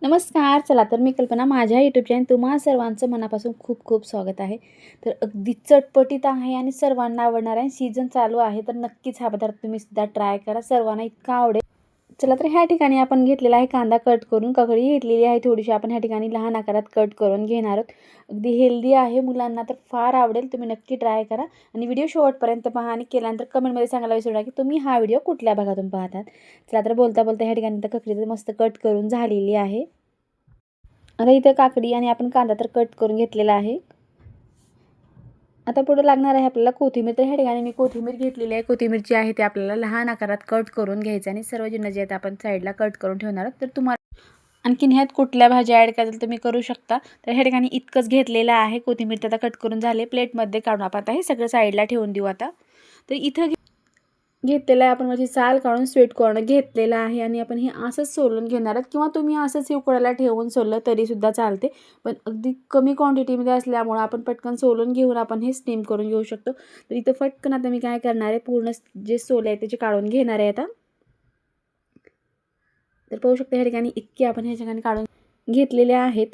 नमस्कार. चला तर मी कल्पना माझ्या यूट्यूब चॅनल तुम्हा सर्वांचं मनापासून खूप खूप स्वागत आहे. तर अगदी चटपटीत आहे आणि सर्वांना आवडणार आहे. सीझन चालू आहे तर नक्कीच हा पदार्थ तुम्ही सुद्धा ट्राय करा. सर्वांना इतका आवडेल. चला तर ह्या ठिकाणी आपण घेतलेला आहे कांदा कट करून, ककडी घेतलेली आहे थोडीशी आपण ह्या ठिकाणी लहान आकारात कट करून घेणार आहोत. अगदी हेल्दी आहे, मुलांना तर फार आवडेल. तुम्ही नक्की ट्राय करा आणि व्हिडिओ शेवटपर्यंत पहा आणि केल्यानंतर कमेंटमध्ये सांगायला विसरू नका की तुम्ही हा व्हिडिओ कुठल्या भागातून पाहतात. चला तर बोलता बोलता ह्या ठिकाणी तर ककडी तर मस्त कट करून झालेली आहे. आता इथे काकडी आणि आपण कांदा तर कट करून घेतलेला आहे. आता पुढे लागणार आहे आपल्याला कोथिंबीर. तर ह्या ठिकाणी मी कोथिंबीर घेतलेली आहे. कोथिंबीर जी आहे ती आपल्याला लहान आकारात कट करून घ्यायचं आणि सर्व जिन्नस जे आहेत आपण साईडला कट करून ठेवणार आहोत. तर तुम्हाला आणखीन ह्यात कुठल्या भाज्या ॲड करायचं तर मी करू शकता. तर ह्या ठिकाणी इतकंच घेतलेलं आहे. कोथिंबीर तर आता कट करून झाले. प्लेटमध्ये काढून आपण आता हे सगळं साईडला ठेवून देऊ आता. तर इथं घेतलेलं आहे आपण म्हणजे साल काढून स्वीट कॉर्न घेतलेला आहे आणि आपण हे असंच सोलून घेणार आहोत किंवा तुम्ही असंच उकळायला ठेवून सोललं तरीसुद्धा चालते. पण अगदी कमी क्वांटिटीमध्ये असल्यामुळं आपण पटकन सोलून घेऊन आपण हे स्टीम करून घेऊ शकतो. तर इथं पटकन आता मी काय करणार आहे, पूर्ण जे सोले आहे त्याचे काढून घेणार आहे आता. तर पाहू शकता ह्या ठिकाणी इतके आपण ह्या ठिकाणी काढून घेतलेले आहेत.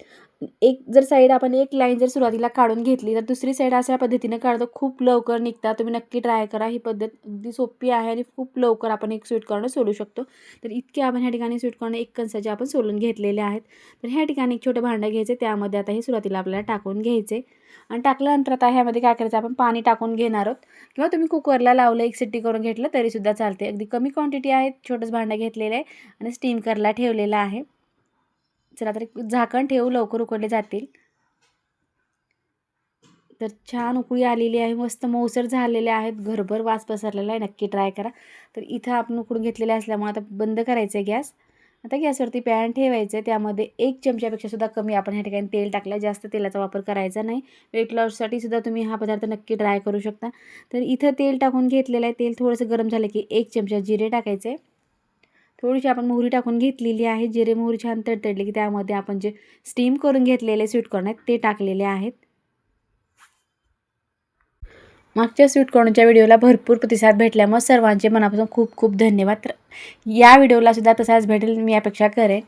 एक जर साईड आपण एक लाईन जर सुरुवातीला काढून घेतली तर दुसरी साईड अशा पद्धतीने काढतो खूप लवकर निघतात. तुम्ही नक्की ट्राय करा. ही पद्धत अगदी सोपी आहे आणि खूप लवकर आपण एक स्वीट कॉर्न सोलू शकतो. तर इतके आपण ह्या ठिकाणी स्वीट कॉर्न एक कंसाचे आपण सोलून घेतलेले आहेत. तर ह्या ठिकाणी एक छोटं भांडं घ्यायचं, त्यामध्ये आता हे सुरुवातीला आपल्याला टाकून घ्यायचे आणि टाकल्यानंतर आता ह्यामध्ये काय करायचं, आपण पाणी टाकून घेणार आहोत किंवा तुम्ही कुकरला लावलं एक शिट्टी करून घेतलं तरीसुद्धा चालते. अगदी कमी क्वांटिटी आहे, छोटंच भांडं घेतलेलं आहे आणि स्टीम करायला ठेवलेलं आहे. चला तर झाकण ठेवू, लवकर उकडले जातील. तर छान उकळी आलेली आहे, मस्त मऊसर झालेले आहेत, घरभर वास पसरलेला आहे. नक्की ट्राय करा. तर इथं आपण उकडून घेतलेले असल्यामुळे आता बंद करायचं आहे गॅस. आता गॅसवरती पॅन ठेवायचं आहे. त्यामध्ये 1 चमच्यापेक्षा सुद्धा कमी आपण ह्या ठिकाणी तेल टाकलं. जास्त तेलाचा वापर करायचा नाही. वेट लॉससाठी सुद्धा तुम्ही हा पदार्थ नक्की ट्राय करू शकता. तर इथं तेल टाकून घेतलेलं आहे. तेल थोडंसं गरम झालं की 1 चमचा जिरे टाकायचे. थोडीशी आपण मोहरी टाकून घेतलेली आहे. जिरे मोहरी छान तडतडली की त्यामध्ये आपण जे स्टीम करून घेतलेले स्वीट कॉर्न आहेत ते टाकलेले आहेत. मागच्या स्वीट कॉर्नच्या व्हिडिओला भरपूर प्रतिसाद भेटल्यामुळे सर्वांचे मनापासून खूप खूप धन्यवाद. तर या व्हिडिओला सुद्धा तसाच भेटेल मी अपेक्षा करेन.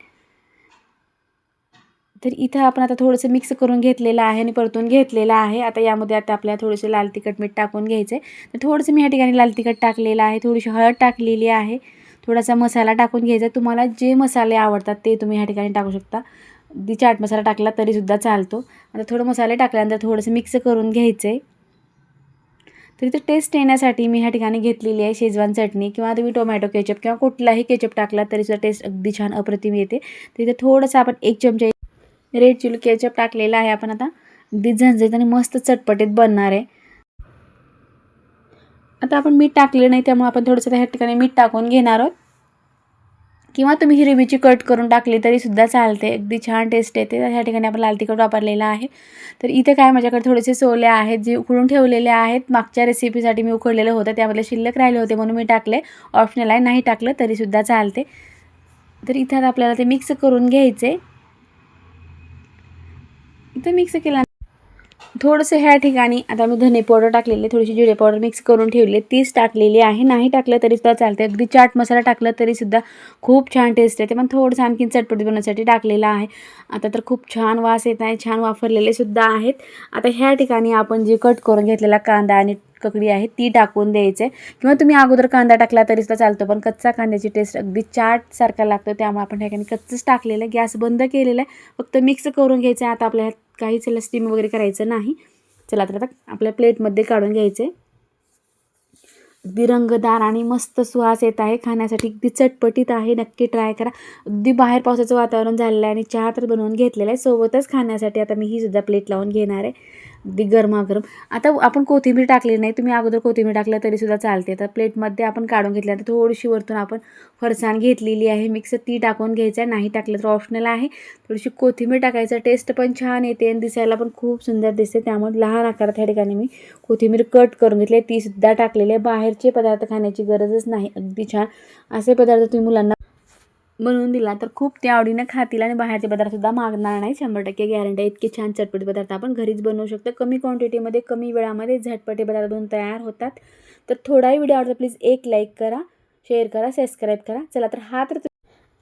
तर इथं आपण आता थोडंसं मिक्स करून घेतलेलं आहे आणि परतून घेतलेलं आहे. आता यामध्ये आता आपल्याला थोडेसे लाल तिखट मीठ टाकून घ्यायचं आहे. तर थोडंसं मी या ठिकाणी लाल तिखट टाकलेलं आहे, थोडीशी हळद टाकलेली आहे, थोडासा मसाला टाकून घ्यायचा. तुम्हाला जे मसाले आवडतात ते तुम्ही ह्या ठिकाणी टाकू शकता. अगदी चाट मसाला टाकला तरीसुद्धा चालतो. आता थोडं मसाले टाकल्यानंतर थोडंसं मिक्स करून घ्यायचं आहे. तर इथे टेस्ट येण्यासाठी मी ह्या ठिकाणी घेतलेली आहे शेजवान चटणी किंवा तुम्ही टोमॅटो केचप किंवा कुठलाही केचप टाकला तरीसुद्धा टेस्ट अगदी छान अप्रतिम येते. तर इथे थोडंसं आपण 1 चमचा रेड चिली केचप टाकलेला आहे आपण आता. अगदी झणझणीत आणि मस्त चटपटीत बनणार आहे. आता आपण मीठ टाकले नाही त्यामुळे आपण थोडंसं ह्या ठिकाणी मीठ टाकून घेणार आहोत किंवा तुम्ही हिरवी मिरची कट करून टाकली तरीसुद्धा चालते. अगदी छान टेस्ट येते. तर ह्या ठिकाणी आपण लाल तिखट वापरलेलं आहे. तर इथे काय माझ्याकडे थोडेसे सोले आहेत जे उकळून ठेवलेले आहेत. मागच्या रेसिपीसाठी मी उकळलेलं होतं, त्यामधले शिल्लक राहिले होते म्हणून मी टाकले. ऑप्शनल आहे, नाही टाकलं तरीसुद्धा चालते. तर इथे आता आपल्याला ते मिक्स करून घ्यायचे. इथं मिक्स केल्यानंतर थोडंसं ह्या ठिकाणी आता मी धने पावडर टाकलेली, थोडीशी जिरे पावडर मिक्स करून ठेवली, तीच टाकलेली आहे. नाही टाकलं तरीसुद्धा चालते. अगदी चाट मसाला टाकला तरीसुद्धा खूप छान टेस्ट येते. पण थोडंसं आणखीन चटपटीत बनवण्यासाठी टाकलेलं आहे. आता तर खूप छान वास येत आहे, छान वाफरलेले सुद्धा आहेत. आता ह्या ठिकाणी आपण जे कट करून घेतलेला कांदा आणि ककडी आहे ती टाकून द्यायचं किंवा तुम्ही अगोदर कांदा टाकला तरीसुद्धा चालतो. पण कच्चा कांद्याची टेस्ट अगदी चाटसारखा लागतो, त्यामुळे आपण ह्या ठिकाणी कच्चंच टाकलेलं आहे. गॅस बंद केलेला आहे. फक्त मिक्स करून घ्यायचं आहे. आता आपल्या काहीच स्टीम वगैरे करायचं नाही. चला तर आता आपल्या प्लेटमध्ये काढून घ्यायचे. अगदी रंगदार आणि मस्त सुवास येत आहे, खाण्यासाठी अगदी चटपटीत आहे. नक्की ट्राय करा. अगदी बाहेर पावसाचं वातावरण झालेलं आहे आणि चहा तर बनवून घेतलेला आहे. सोबतच खाण्यासाठी आता मी ही सुद्धा प्लेट लावून घेणार आहे, अगदी गरमागरम. आता आपण कोथिंबीर टाकली नाही, तुम्ही अगोदर कोथिंबीर टाकलं तरीसुद्धा चालते. तर प्लेटमध्ये आपण काढून घेतल्यानंतर थोडीशी वरतून आपण फरसाण घेतलेली आहे मिक्स, ती टाकून घ्यायचं आहे. नाही टाकलं तर ऑप्शनल आहे. थोडीशी कोथिंबीर टाकायचं, टेस्ट पण छान येते आणि दिसायला पण खूप सुंदर दिसते. त्यामुळे लहान आकारात ह्या ठिकाणी मी कोथिंबीर कट करून घेतली, तीसुद्धा टाकलेली आहे. बाहेरचे पदार्थ खाण्याची गरजच नाही. अगदी छान असे पदार्थ तुम्ही मुलांना बनवून दिला तर खूप ते आवडीनं खातील आणि बाहेरचे पदार्थसुद्धा मागणार नाही. 100% गॅरंटी आहे. इतके छान चटपटीत पदार्थ आपण घरीच बनवू शकतो. कमी क्वांटिटीमध्ये कमी वेळामध्ये झटपटे पदार्थ बनवून तयार होतात. तर थोडाही व्हिडिओ आवडला प्लीज एक लाईक करा, शेअर करा, सबस्क्राईब करा. चला तर हा तर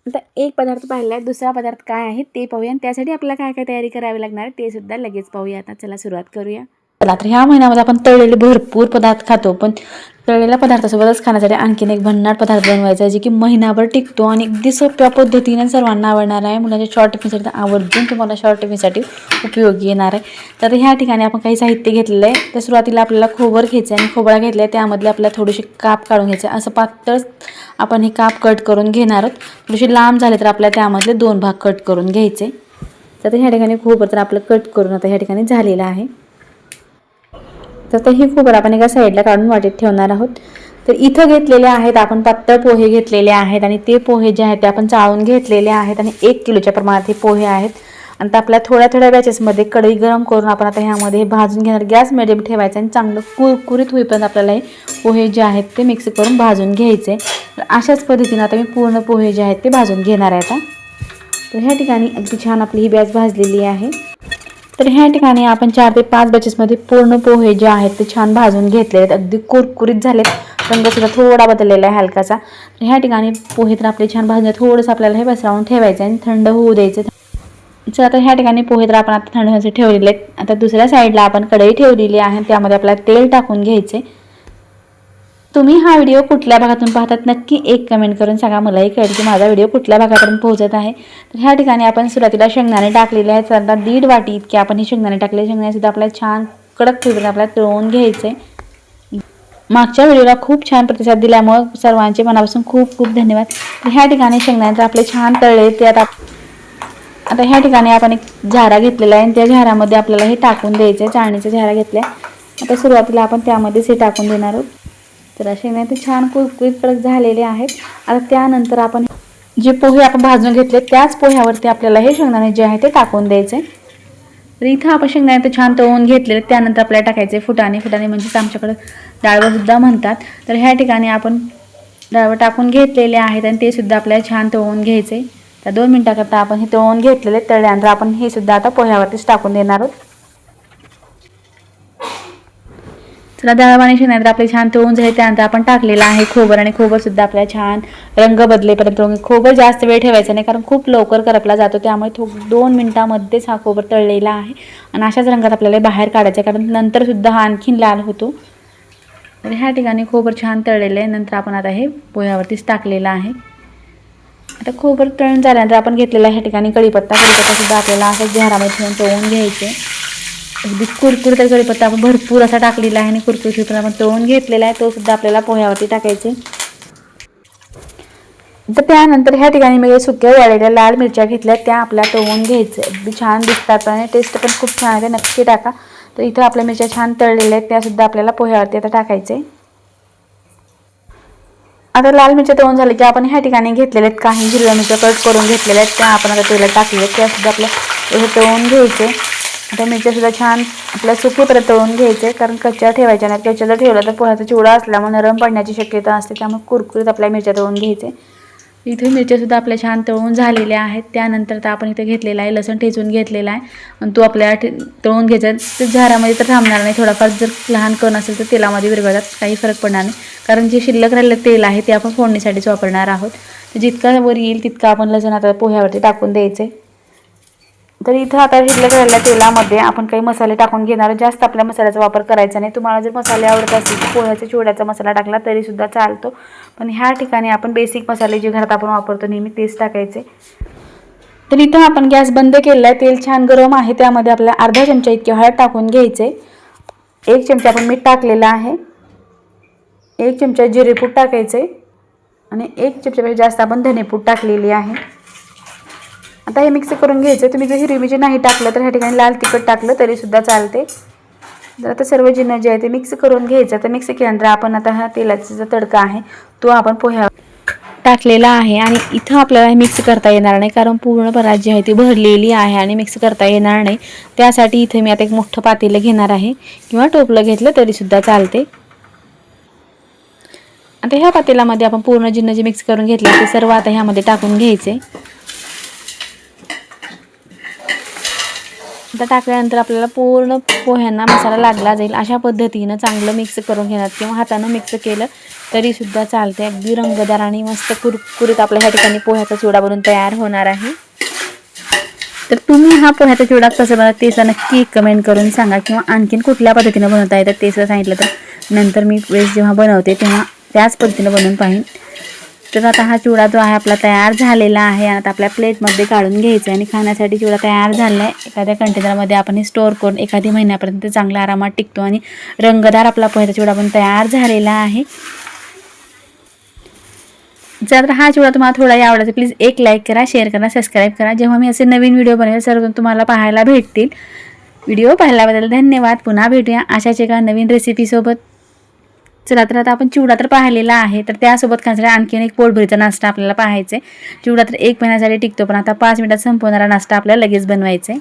आता एक पदार्थ पाहिला आहे, दुसरा पदार्थ काय आहे ते पाहूया आणि त्यासाठी आपल्याला काय काय तयारी करावी लागणार आहे ते सुद्धा लगेच पाहूया. आता चला सुरुवात करूया. चला तर ह्या महिन्यामध्ये आपण तळलेले भरपूर पदार्थ खातो, पण तळलेल्या पदार्थासोबतच खाण्यासाठी आणखीन एक भन्नाट पदार्थ बनवायचा आहे जे की महिनाभर टिकतो आणि अगदी सोप्या पद्धतीने सर्वांना आवडणार आहे. मुलांच्या शॉर्ट टिफिनसाठी तर आवर्जून तुम्हाला शॉर्ट टिफिनसाठी उपयोगी येणार आहे. तर ह्या ठिकाणी आपण काही साहित्य घेतलेलं आहे. तर सुरुवातीला आपल्याला खोबर घ्यायचं आहे आणि खोबरा घेतला आहे त्यामधले आपल्याला थोडेसे काप काढून घ्यायचे. असं पातळ आपण हे काप कट करून घेणार आहोत. थोडेसे लांब झाले तर आपल्याला त्यामधले 2 भाग कट करून घ्यायचे. तर ह्या ठिकाणी खोबर तर आपलं कट करून आता ह्या ठिकाणी झालेलं आहे. तर ही खोबर आपण एका साईडला काढून वाटीत ठेवणार आहोत. तर इथं घेतलेले आहेत आपण पातळ पोहे घेतलेले आहेत आणि ते पोहे जे आहेत ते आपण चाळून घेतलेले आहेत आणि 1 किलोच्या प्रमाणात हे पोहे आहेत. आणि आपल्या थोड्या थोड्या बॅचेसमध्ये कढई गरम करून आपण आता ह्यामध्ये भाजून घेणार. गॅस मिडियम ठेवायचा आणि चांगलं कुरकुरीत होईपर्यंत आपल्याला हे पोहे जे आहेत ते मिक्स करून भाजून घ्यायचे. तर अशाच पद्धतीने आता मी पूर्ण पोहे जे आहेत ते भाजून घेणार आहे आता. तर ह्या ठिकाणी अगदी छान आपली ही बॅच भाजलेली आहे. तर ह्या ठिकाणी आपण 4 ते 5 बॅचेसमध्ये पूर्ण पोहे जे आहेत ते छान भाजून घेतले आहेत. अगदी कुरकुरीत झालेत. रंगसुद्धा थोडा बदललेला आहे हलकासा. तर ह्या ठिकाणी पोहे तर आपले छान भाजून थोडंसं आपल्याला हे पसरवून ठेवायचं आणि थंड होऊ द्यायचं. तर आता ह्या ठिकाणी पोहे तर आपण आता थंड होण्यासाठी ठेवलेले आहेत. आता दुसऱ्या साईडला आपण कढई ठेवलेली आहे त्यामध्ये आपल्याला तेल टाकून घ्यायचे. तुम्ही हा व्हिडिओ कुठल्या भागातून पाहतात नक्की एक कमेंट करून सांगा. मलाही कळेल की माझा व्हिडिओ कुठल्या भागापर्यंत पोहोचत आहे. तर ह्या ठिकाणी आपण सुरुवातीला शेंगदाणे टाकलेले आहेत. आता 1.5 वाटी इतके आपण हे शेंगदाणे टाकले. शेंगदाणे सुद्धा आपल्याला छान कडक होईपर्यंत आपल्याला तळून घ्यायचे. मागच्या व्हिडिओला खूप छान प्रतिसाद दिल्यामुळे सर्वांचे मनापासून खूप खूप धन्यवाद. तर ह्या ठिकाणी शेंगदाणे तर आपले छान तळले ते आता ह्या ठिकाणी आपण एक झारा घेतलेला आहे आणि त्या झाऱ्यामध्ये आपल्याला हे टाकून द्यायचं आहे. चाळणीचा झारा घेतला आहे. आता सुरुवातीला आपण त्यामध्येच हे टाकून देणार आहोत. तर शेंगदाणे ते छान कुरकुरीत कडक झालेले आहेत. आता त्यानंतर आपण जे पोहे आपण भाजून घेतले त्याच पोह्यावरती आपल्याला हे शेंगदाणे जे आहे ते टाकून द्यायचे. तर इथं आपण शेंगदाणे ते छान तळून घेतलेले. त्यानंतर आपल्याला टाकायचे फुटाणे. फुटाणे म्हणजेच आमच्याकडे डाळवं सुद्धा म्हणतात. तर ह्या ठिकाणी आपण डाळवं टाकून घेतलेले आहेत आणि ते सुद्धा आपल्याला छान तळून घ्यायचे. तर 2 मिनिटाकरता आपण हे तळून घेतलेले. तळल्यानंतर आपण हे सुद्धा आता पोह्यावरतीच टाकून देणार आहोत. चला डाळ आणि शेंगदाणे आपले छान तळून झाले. त्यानंतर आपण टाकलेलं आहे खोबर आणि खोबर सुद्धा आपल्याला छान रंग बदलेपर्यंत. खोबर जास्त वेळ ठेवायचं नाही कारण खूप लवकर करपला जातो. त्यामुळे 2 मिनिटांमध्येच हा खोबर तळलेला आहे आणि अशाच रंगात आपल्याला बाहेर काढायचं कारण नंतर सुद्धा हा आणखीन लाल होतो. तर ह्या ठिकाणी खोबर छान तळलेलं आहे. नंतर आपण आता हे पोह्यावरतीच टाकलेलं आहे. आता खोबर तळून झाल्यानंतर आपण घेतलेला ह्या ठिकाणी कढीपत्ता सुद्धा आपल्याला असंच झारामध्ये ठेवून तळून घ्यायचे. अगदी कुरकुरीत कढीपत्ता आपण भरपूर असा टाकलेला आहे आणि कुरकुरीत आपण तळून घेतलेला आहे. तो सुद्धा आपल्याला पोह्यावरती टाकायचे. तर त्यानंतर ह्या ठिकाणी मी सुक्या वाळलेल्या लाल मिरच्या घेतल्या त्या आपल्या तळून घ्यायचे. अगदी छान दिसतात आणि टेस्ट पण खूप छान आहे. नक्की टाका. तर इथं आपल्या मिरच्या छान तळलेल्या आहेत त्या सुद्धा आपल्याला पोह्यावरती आता टाकायचे. आता लाल मिरच्या तळून झाले की आपण ह्या ठिकाणी घेतलेले आहेत काही हिरव्या मिरच्या कट करून घेतलेल्या आहेत त्या आपण आता तेलात टाकलेल्या आहेत. त्या सुद्धा आपल्या तळून घ्यायचे. आता मिरच्या सुद्धा छान आपल्या सुकीपर्यंत तळून घ्यायचे कारण कच्च्या ठेवायच्या नाहीत. कच्च्या जर ठेवलं तर पोह्याचा चिवडा असल्यामुळे नरम पडण्याची शक्यता असते. त्यामुळे कुरकुरीत आपल्या मिरच्या तळून घ्यायचे. इथे मिरच्या सुद्धा आपल्या छान तळून झालेल्या आहेत. त्यानंतर तर आपण इथे घेतलेला आहे लसूण ठेचून घेतलेला आहे आणि तो आपल्याला तळून घ्यायचा. ते झारामध्ये तर थांबणार नाही. थोडाफार जर लहान कण असेल तर तेलामध्ये विरघळतात. काही फरक पडणार नाही कारण जे शिल्लक राहिलेलं तेल आहे ते आपण फोडणीसाठीच वापरणार आहोत. तर जितका वर येईल तितका आपण लसूण आता पोह्यावरती टाकून द्यायचे. तर इथं आता शिल्लक राहिलेल्या तेलामध्ये आपण काही मसाले टाकून घेणार. जास्त आपल्या मसाल्याचा वापर करायचा नाही. तुम्हाला जर मसाले आवडत असतील तर पोह्याच्या चिवड्याचा मसाला टाकला तरी सुद्धा चालतो. पण ह्या ठिकाणी आपण बेसिक मसाले जे घरात आपण वापरतो नेहमी तेच टाकायचे. तर इथं आपण गॅस बंद केलेला आहे. तेल छान गरम आहे. त्यामध्ये आपल्याला अर्धा चमचा इतके हळद टाकून घ्यायचे. 1 चमचा आपण मीठ टाकलेला आहे. 1 चमचा जिरेपूड टाकायचे आणि 1 चमचापेक्षा जास्त आपण धनेपूड टाकलेली आहे. आता हे मिक्स करून घ्यायचं. तुम्ही जर हिरवी मिरची नाही टाकलं तर ह्या ठिकाणी लाल तिखट टाकलं तरी सुद्धा चालते. तर आता सर्व जिन्नस जे आहे ते मिक्स करून घ्यायचं. तर मिक्स केल्यानंतर आपण आता हा तेलाचा जो तडका आहे तो आपण पोह्यावर टाकलेला आहे आणि इथं आपल्याला मिक्स करता येणार नाही कारण पूर्ण परात जी आहे ती भरलेली आहे आणि मिक्स करता येणार नाही. त्यासाठी इथे मी आता एक मोठं पातेलं घेणार आहे किंवा टोपलं घेतलं तरी सुद्धा चालते. आता ह्या पातेल्यामध्ये आपण पूर्ण जिन्नस जे मिक्स करून घेतले ते सर्व आता ह्यामध्ये टाकून घ्यायचे. आता टाकल्यानंतर आपल्याला पूर्ण पोह्यांना मसाला लागला जाईल अशा पद्धतीनं चांगलं मिक्स करून घेणार किंवा हातानं मिक्स केलं तरीसुद्धा चालते. अगदी रंगदार आणि मस्त कुरकुरीत आपल्या ह्या ठिकाणी पोह्याचा चिवडा बनून तयार होणार आहे. तर तुम्ही हा पोह्याचा चिवडा कसं बनवता ते सुद्धा नक्की कमेंट करून सांगा, किंवा आणखीन कुठल्या पद्धतीने बनवता येतं ते सुद्धा सांगितलं तर नंतर मी वेळेस जेव्हा बनवते तेव्हा त्याच पद्धतीने बनवून पाहीन. तर आता हा चिवडा जो आहे आपला तयार झालेला आहे. आता आपल्या प्लेटमध्ये काढून घ्यायचा आहे आणि खाण्यासाठी चिवडा तयार झाला आहे. एखाद्या कंटेनरमध्ये आपण हे स्टोअर करून एखादी महिन्यापर्यंत चांगला आरामात टिकतो आणि रंगदार आपला पोह्याचा चिवडा पण तयार झालेला आहे. जर हा चिवडा तुम्हाला थोडाही आवडला तर प्लीज एक लाईक करा, शेअर करा, सबस्क्राईब करा. जेव्हा मी असे नवीन व्हिडिओ बनवेल सर्व तुम्हाला पाहायला भेटतील. व्हिडिओ पाहिल्याबद्दल धन्यवाद. पुन्हा भेटूया अशाच एका नवीन रेसिपीसोबत. चला तर आता आपण चिवडा तर पाहिलेला आहे, तर त्यासोबत खाण्यासाठी आणखीन एक पोटभरीचा नाश्ता आपल्याला पाहायचा आहे. चिवडा तर 1 महिन्यासाठी टिकतो, पण आता 5 मिनिटात संपवणारा नाश्ता आपल्याला लगेच बनवायचा आहे.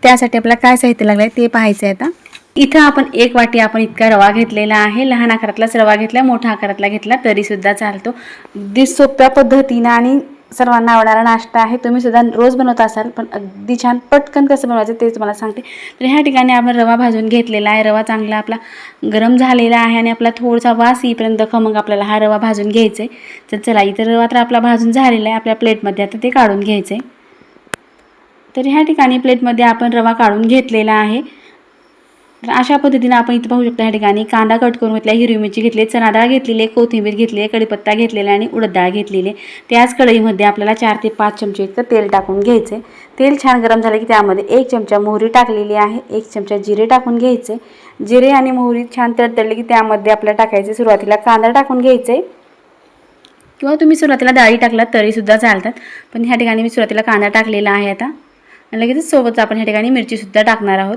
त्यासाठी आपल्याला काय साहित्य लागलं आहे ते पाहायचं आहे. आता इथं आपण 1 वाटी आपण इतका रवा घेतलेला आहे. लहान आकारातलाच रवा घेतला, मोठा आकारातला घेतला तरीसुद्धा चालतो. अगदी सोप्या पद्धतीनं आणि सर्वांना आवडणारा नाश्ता आहे. तुम्ही सुद्धा रोज बनवत असाल, पण अगदी छान पटकन कसं बनवायचं ते तुम्हाला सांगते. तर ह्या ठिकाणी आपण रवा भाजून घेतलेला आहे. रवा चांगला आपला गरम झालेला आहे आणि आपला थोडासा वास येईपर्यंत खमंग आपल्याला हा रवा भाजून घ्यायचा आहे. तर चला इथं रवा तर आपला भाजून झालेला आहे. आपल्या प्लेटमध्ये आता ते काढून घ्यायचं आहे. तर ह्या ठिकाणी प्लेटमध्ये आपण रवा काढून घेतलेला आहे. तर अशा पद्धतीने आपण इथं पाहू शकता. ह्या ठिकाणी कांदा कट करून घेतला, हिरवी मिरची घेतली, चणा डाळ घेतलेली, कोथिंबीर घेतली, कढीपत्ता घेतलेला आणि उडद डाळ घेतलेली. त्याच कढईमध्ये आपल्याला 4 ते 5 चमचे इतकं तेल टाकून घ्यायचे. तेल छान गरम झालं की त्यामध्ये 1 चमचा मोहरी टाकलेली आहे, 1 चमचा जिरे टाकून घ्यायचे. जिरे आणि मोहरी छान तडतडले की त्यामध्ये आपल्याला टाकायचे सुरुवातीला कांदा टाकून घ्यायचे, किंवा तुम्ही सुरुवातीला डाळी टाकलात तरीसुद्धा चालतात. पण ह्या ठिकाणी मी सुरुवातीला कांदा टाकलेला आहे. आता लगेच सोबत आपण ह्या ठिकाणी मिरचीसुद्धा टाकणार आहोत.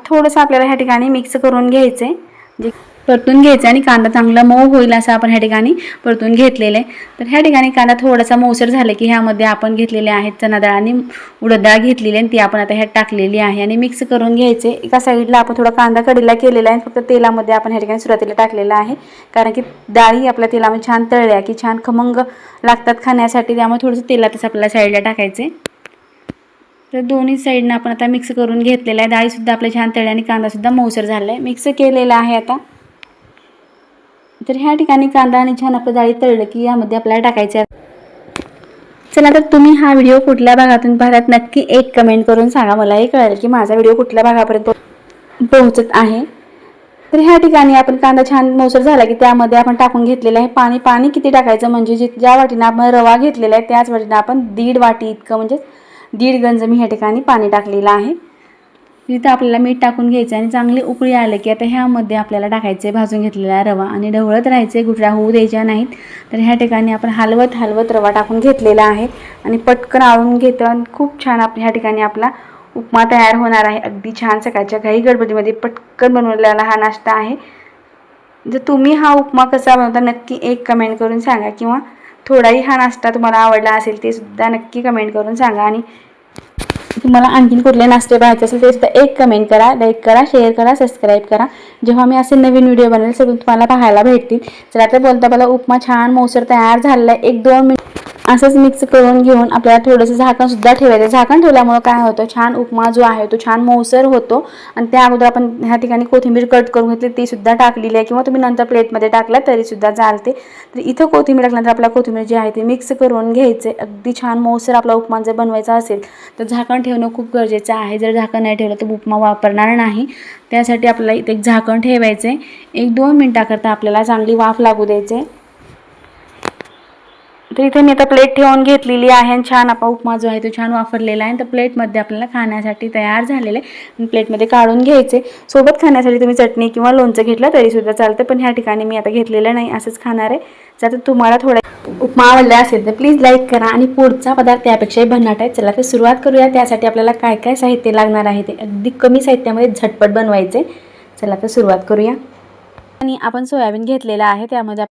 थोडंसं आपल्याला ह्या ठिकाणी मिक्स करून घ्यायचं आहे, जे परतून घ्यायचं आणि कांदा चांगला मऊ होईल असं आपण ह्या ठिकाणी परतून घेतलेलं आहे. तर ह्या ठिकाणी कांदा थोडासा मऊसर झाला की ह्यामध्ये आपण घेतलेले आहेत चणा डाळ आणि उडद डाळ घेतलेली आणि ती आपण आता ह्यात टाकलेली आहे आणि मिक्स करून घ्यायचे. एका साईडला आपण थोडा कांदा कढीला केलेला आहे, फक्त तेलामध्ये आपण ह्या ठिकाणी सुरुवातीला टाकलेला आहे, कारण की डाळी आपल्या तेलामध्ये छान तळल्या की छान खमंग लागतात खाण्यासाठी, त्यामुळे थोडंसं तेलातच आपल्याला साईडला टाकायचे. तर दोन्ही साईडनं आपण आता मिक्स करून घेतलेला आहे. डाळीसुद्धा आपल्या छान तळल्या आणि कांदासुद्धा मऊसर झाला आहे, मिक्स केलेला आहे आता. तर ह्या ठिकाणी कांदा आणि छान आपलं डाळी तळलं की यामध्ये आपल्याला टाकायचं आहे. चला तर तुम्ही हा व्हिडिओ कुठल्या भागातून पाहतात नक्की एक कमेंट करून सांगा, मलाही कळेल की माझा व्हिडिओ कुठल्या भागापर्यंत पोहोचत आहे. तर ह्या ठिकाणी आपण कांदा छान मऊसर झाला की त्यामध्ये आपण टाकून घेतलेलं आहे पाणी किती टाकायचं म्हणजे ज्या वाटीनं आपण रवा घेतलेला आहे त्याच वाटीनं आपण 1.5 वाटी इतकं म्हणजे 1.5 गंज मी ह्या ठिकाणी पाणी टाकलेलं आहे. तिथं आपल्याला मीठ टाकून घ्यायचं आणि चांगली उकळी आले की आता ह्यामध्ये आपल्याला टाकायचे भाजून घेतलेला रवा आणि ढवळत राहायचे, गुठळ्या होऊ द्यायच्या नाहीत. तर ह्या ठिकाणी आपण हलवत रवा टाकून घेतलेला आहे आणि पटकन आळून घेतो आणि खूप छान ह्या ठिकाणी आपला उपमा तयार होणार आहे. अगदी छान सकाळच्या घाई गडबडीमध्ये पटकन बनवलेला हा नाश्ता आहे. जर तुम्ही हा उपमा कसा बनवता नक्की एक कमेंट करून सांगा, किंवा थोडाही हा नाश्ता तुम्हाला आवडला असेल ते सुद्धा नक्की कमेंट करून सांगा. आणि तुम्हाला आणखीन कुठले नाश्ते पाहायचे असेल ते सुद्धा एक कमेंट करा, लाईक करा, शेअर करा, सबस्क्राईब करा. जेव्हा मी असे नवीन व्हिडिओ बनवेल सगळं तुम्हाला पाहायला भेटतील. चला तर बोलता उपमा छान मऊसर तयार झालेला आहे. 1-2 मिनिट असंच मिक्स करून घेऊन आपल्याला थोडंसं झाकणसुद्धा ठेवायचं. झाकण ठेवल्यामुळे काय होतं, छान उपमा जो आहे तो छान मऊसर होतो. आणि त्या अगोदर आपण ह्या ठिकाणी कोथिंबीर कट करून घेतली ती सुद्धा टाकलेली आहे, किंवा तुम्ही नंतर प्लेटमध्ये टाकला तरीसुद्धा चालते. तर इथं कोथिंबीर टाकल्यानंतर आपला कोथिंबीर जी आहे ती मिक्स करून घ्यायचे. अगदी छान मऊसर आपला उपमा जर बनवायचा असेल तर झाकण ठेवणं खूप गरजेचं आहे. जर झाकण नाही ठेवलं तर उपमा वापरणार नाही. त्यासाठी आपल्याला इथे एक झाकण ठेवायचं आहे. 1-2 मिनिटाकरता आपल्याला चांगली वाफ लागू द्यायचे. तर इथे मी आता प्लेट ठेवून घेतलेली आहे आणि छान आपला उपमा जो आहे तो छान वाफरलेला आहे. तर प्लेटमध्ये आपल्याला खाण्यासाठी तयार झालेलं आहे. प्लेटमध्ये काढून घ्यायचे. सोबत खाण्यासाठी तुम्ही चटणी किंवा लोणचं घेतलं तरीसुद्धा चालतं, पण ह्या ठिकाणी मी आता घेतलेलं नाही, असंच खाणार आहे. जर तुम्हाला थोडा उपमा आवडला असेल तर प्लीज लाईक करा. आणि पुढचा पदार्थ त्यापेक्षाही भन्नाट आहे. चला तर सुरुवात करूया. त्यासाठी आपल्याला काय काय साहित्य लागणार आहे ते अगदी कमी साहित्यामध्ये झटपट बनवायचे. चला तर सुरुवात करूया. आणि आपण सोयाबीन घेतलेलं आहे, त्यामध्ये